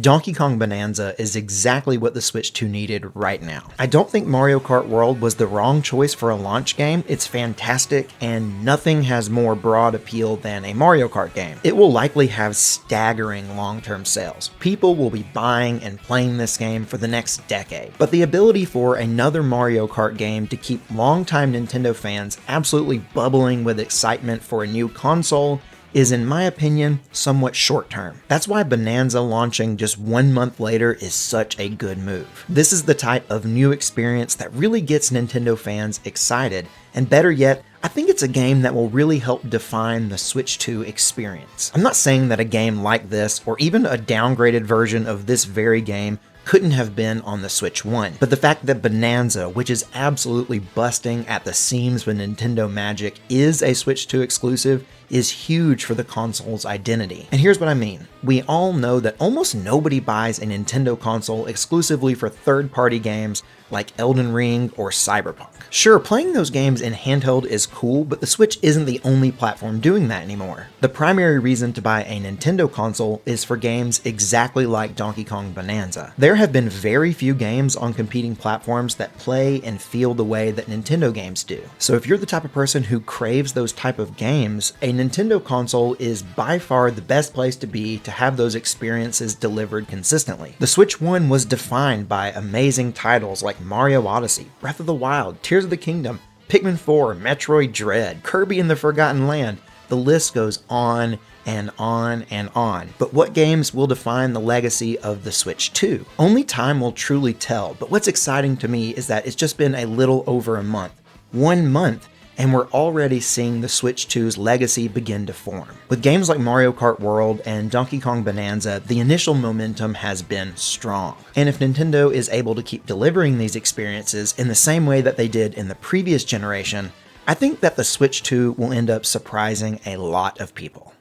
Donkey Kong Bonanza is exactly what the Switch 2 needed right now. I don't think Mario Kart World was the wrong choice for a launch game. It's fantastic, and nothing has more broad appeal than a Mario Kart game. It will likely have staggering long-term sales. People will be buying and playing this game for the next decade. But the ability for another Mario Kart game to keep longtime Nintendo fans absolutely bubbling with excitement for a new console is, in my opinion, somewhat short-term. That's why Bananza launching just 1 month later is such a good move. This is the type of new experience that really gets Nintendo fans excited, and better yet, I think it's a game that will really help define the Switch 2 experience. I'm not saying that a game like this, or even a downgraded version of this very game, couldn't have been on the Switch 1, but the fact that Bananza, which is absolutely busting at the seams with Nintendo magic, is a Switch 2 exclusive is huge for the console's identity. And here's what I mean. We all know that almost nobody buys a Nintendo console exclusively for third-party games like Elden Ring or Cyberpunk. Sure, playing those games in handheld is cool, but the Switch isn't the only platform doing that anymore. The primary reason to buy a Nintendo console is for games exactly like Donkey Kong Bonanza. There have been very few games on competing platforms that play and feel the way that Nintendo games do. So if you're the type of person who craves those type of games, a Nintendo console is by far the best place to be to have those experiences delivered consistently. The Switch 1 was defined by amazing titles like Mario Odyssey, Breath of the Wild, Tears of the Kingdom, Pikmin 4, Metroid Dread, Kirby and the Forgotten Land. The list goes on and on and on. But what games will define the legacy of the Switch 2? Only time will truly tell, but what's exciting to me is that it's just been a little over a month. 1 month, and we're already seeing the Switch 2's legacy begin to form. With games like Mario Kart World and Donkey Kong Bonanza, the initial momentum has been strong. And if Nintendo is able to keep delivering these experiences in the same way that they did in the previous generation, I think that the Switch 2 will end up surprising a lot of people.